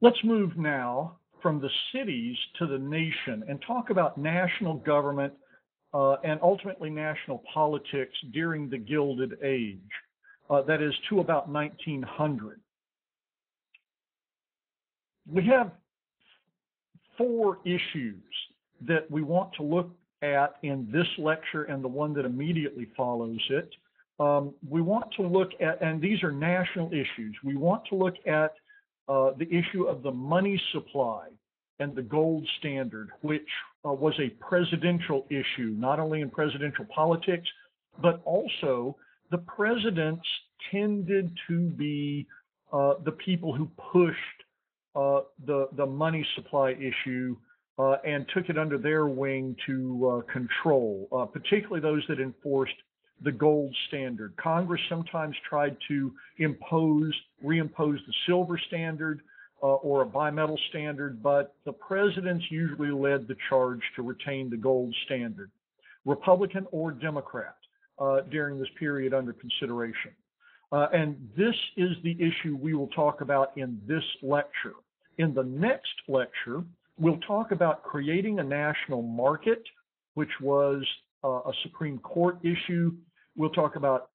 Let's move now from the cities to the nation and talk about national government and ultimately national politics during the Gilded Age, that is to about 1900. We have four issues that we want to look at in this lecture and the one that immediately follows it. We want to look at, and these are national issues, we want to look at the issue of the money supply and the gold standard, which was a presidential issue, not only in presidential politics, but also the presidents tended to be the people who pushed the money supply issue and took it under their wing to control, particularly those that enforced the gold standard. Congress sometimes tried to reimpose the silver standard or a bimetal standard, but the presidents usually led the charge to retain the gold standard, Republican or Democrat, during this period under consideration. And this is the issue we will talk about in this lecture. In the next lecture, we'll talk about creating a national market, which was a Supreme Court issue. We'll talk about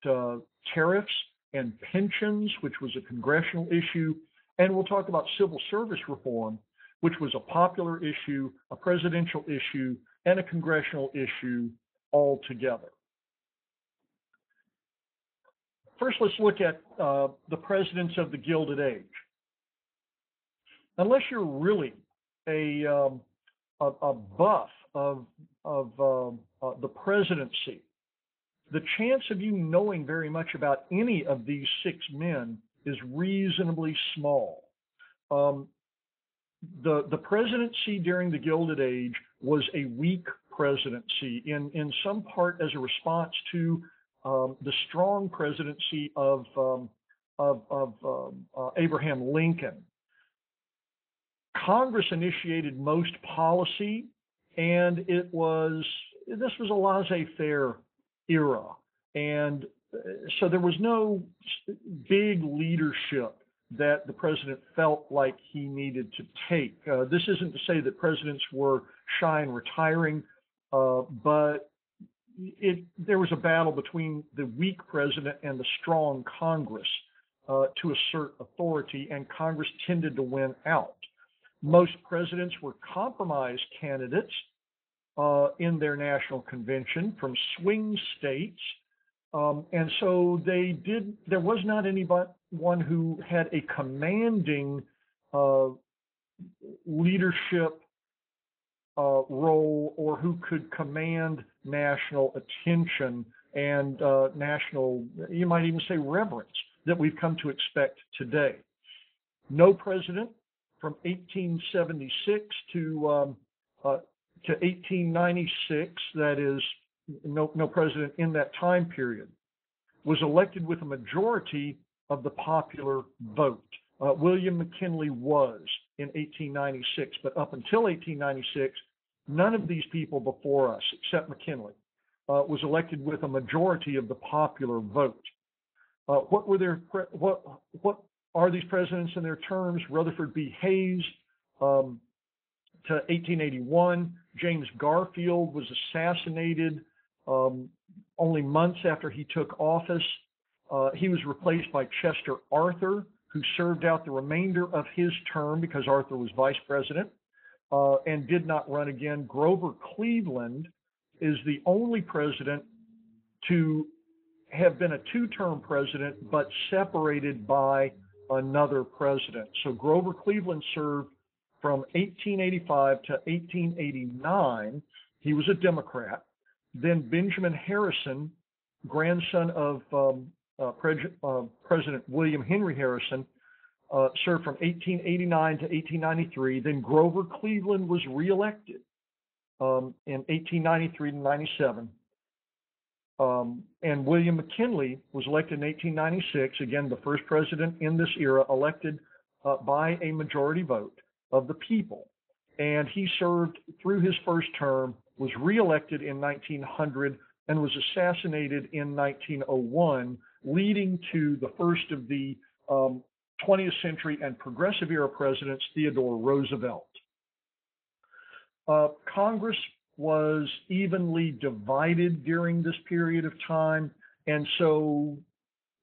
tariffs and pensions, which was a congressional issue. And we'll talk about civil service reform, which was a popular issue, a presidential issue, and a congressional issue all together. First, let's look at the presidents of the Gilded Age. Unless you're really a buff of the presidency, the chance of you knowing very much about any of these six men is reasonably small. The presidency during the Gilded Age was a weak presidency, in some part as a response to the strong presidency of Abraham Lincoln. Congress initiated most policy, and this was a laissez-faire era, and so there was no big leadership that the president felt like he needed to take. This isn't to say that presidents were shy and retiring, but there was a battle between the weak president and the strong Congress to assert authority, and Congress tended to win out. Most presidents were compromise candidates in their national convention from swing states. And so there was not anyone who had a commanding leadership role or who could command national attention and national, you might even say, reverence that we've come to expect today. No president from 1876 to 1896, that is, no president in that time period, was elected with a majority of the popular vote. William McKinley was in 1896, but up until 1896, none of these people before us, except McKinley, was elected with a majority of the popular vote. What are these presidents in their terms? Rutherford B. Hayes to 1881. James Garfield was assassinated only months after he took office. He was replaced by Chester Arthur, who served out the remainder of his term because Arthur was vice president and did not run again. Grover Cleveland is the only president to have been a two-term president, but separated by another president. So Grover Cleveland served from 1885 to 1889. He was a Democrat. Then Benjamin Harrison, grandson of President William Henry Harrison, served from 1889 to 1893. Then Grover Cleveland was reelected in 1893 to 97. And William McKinley was elected in 1896, again, the first president in this era, elected by a majority vote of the people. And he served through his first term, was reelected in 1900, and was assassinated in 1901, leading to the first of the 20th century and progressive era presidents, Theodore Roosevelt. Congress was evenly divided during this period of time, and so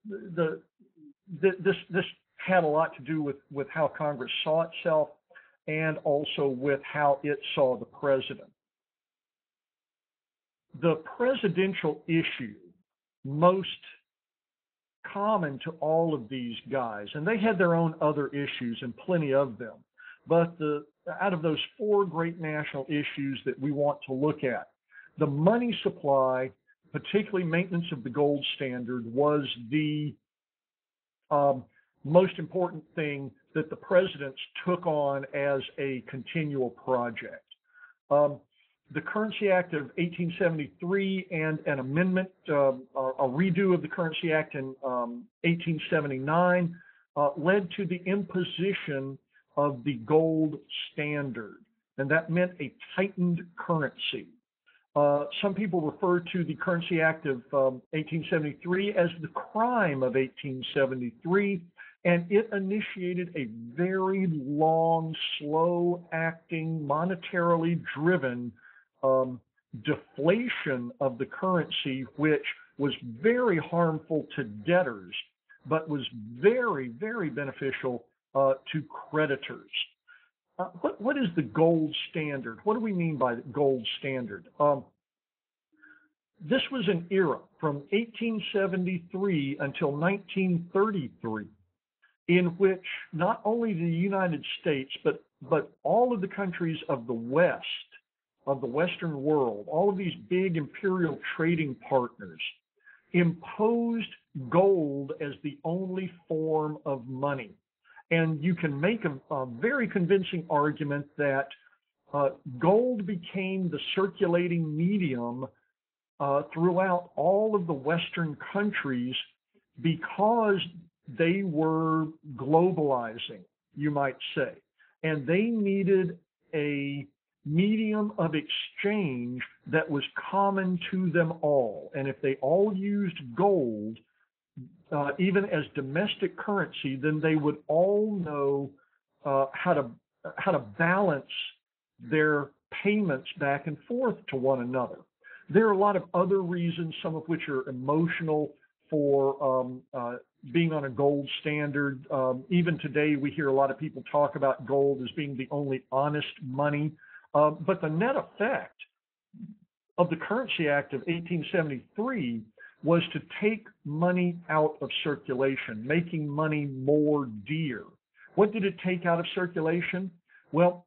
this had a lot to do with how Congress saw itself and also with how it saw the president. The presidential issue most common to all of these guys, and they had their own other issues and plenty of them, but out of those four great national issues that we want to look at, the money supply, particularly maintenance of the gold standard, was the most important thing that the presidents took on as a continual project. The Currency Act of 1873 and an amendment, a redo of the Currency Act in 1879 led to the imposition of the gold standard, and that meant a tightened currency. Some people refer to the Currency Act of 1873 as the crime of 1873, and it initiated a very long, slow-acting, monetarily driven deflation of the currency, which was very harmful to debtors, but was very, very beneficial to creditors. What is the gold standard? What do we mean by the gold standard? This was an era from 1873 until 1933 in which not only the United States, but all of the countries of the West, of the Western world, all of these big imperial trading partners imposed gold as the only form of money. And you can make a very convincing argument that gold became the circulating medium throughout all of the Western countries because they were globalizing, you might say, and they needed a medium of exchange that was common to them all. And if they all used gold, even as domestic currency, then they would all know how to balance their payments back and forth to one another. There are a lot of other reasons, some of which are emotional, for being on a gold standard. Even today, we hear a lot of people talk about gold as being the only honest money. But the net effect of the Currency Act of 1873 was to take money out of circulation, making money more dear. What did it take out of circulation? Well,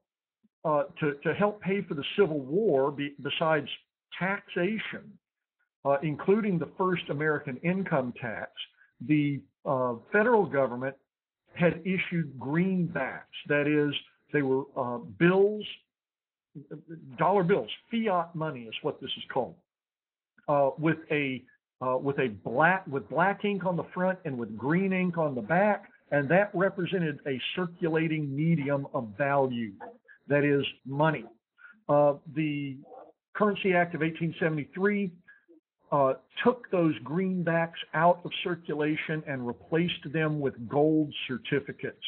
to help pay for the Civil War, besides taxation, including the first American income tax, the federal government had issued greenbacks. That is, they were bills, dollar bills, fiat money is what this is called, with black ink on the front and with green ink on the back, and that represented a circulating medium of value, that is, money. The Currency Act of 1873 took those greenbacks out of circulation and replaced them with gold certificates.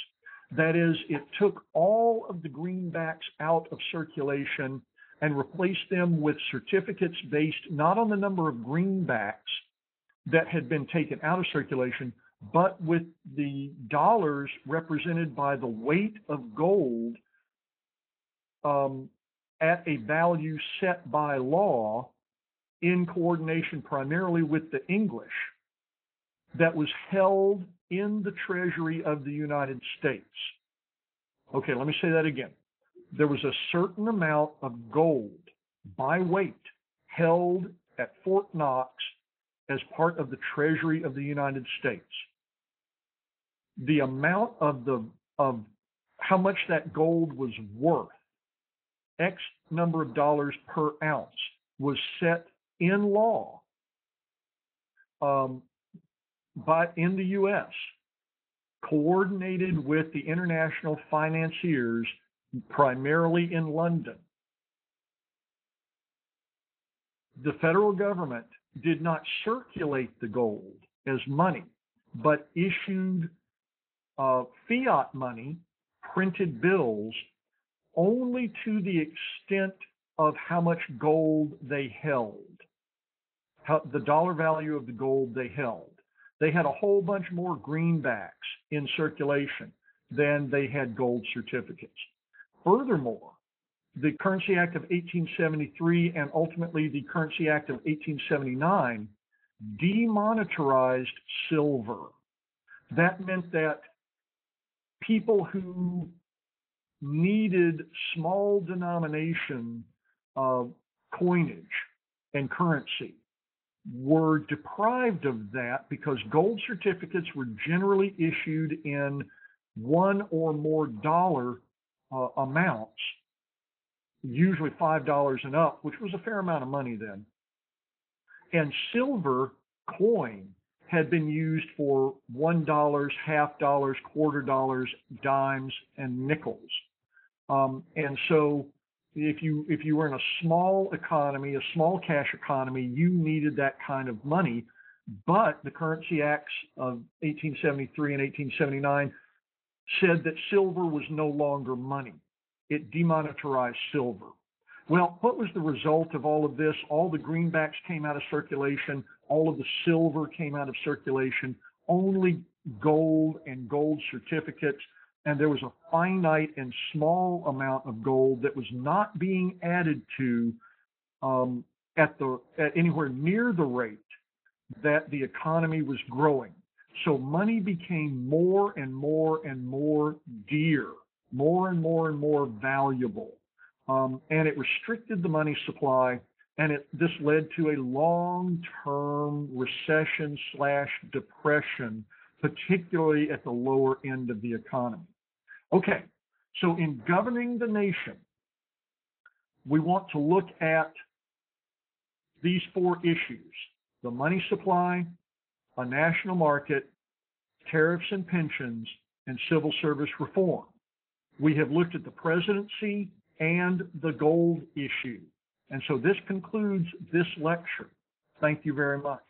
That is, it took all of the greenbacks out of circulation and replaced them with certificates based not on the number of greenbacks that had been taken out of circulation, but with the dollars represented by the weight of gold at a value set by law in coordination primarily with the English, that was held in the Treasury of the United States. Okay, let me say that again. There was a certain amount of gold by weight held at Fort Knox as part of the Treasury of the United States. The amount of how much that gold was worth, X number of dollars per ounce, was set in law in the U.S., coordinated with the international financiers, primarily in London. The federal government did not circulate the gold as money, but issued fiat money, printed bills, only to the extent of how much gold they held, the dollar value of the gold they held. They had a whole bunch more greenbacks in circulation than they had gold certificates. Furthermore, the Currency Act of 1873 and ultimately the Currency Act of 1879 demonetarized silver. That meant that people who needed small denomination coinage and currency were deprived of that because gold certificates were generally issued in one or more dollar amounts, usually $5 and up, which was a fair amount of money then. And silver coin had been used for $1, half dollars, quarter dollars, dimes, and nickels. And so if you were in a small economy, a small cash economy, you needed that kind of money. But the Currency Acts of 1873 and 1879 said that silver was no longer money. It demonetarized silver. Well, what was the result of all of this? All the greenbacks came out of circulation. All of the silver came out of circulation. Only gold and gold certificates. And there was a finite and small amount of gold that was not being added to at anywhere near the rate that the economy was growing. So money became more and more and more dear, more and more and more valuable. And it restricted the money supply, and this led to a long-term recession/depression, particularly at the lower end of the economy. Okay, so in governing the nation, we want to look at these four issues: the money supply, a national market, tariffs and pensions, and civil service reform. We have looked at the presidency and the gold issue. And so this concludes this lecture. Thank you very much.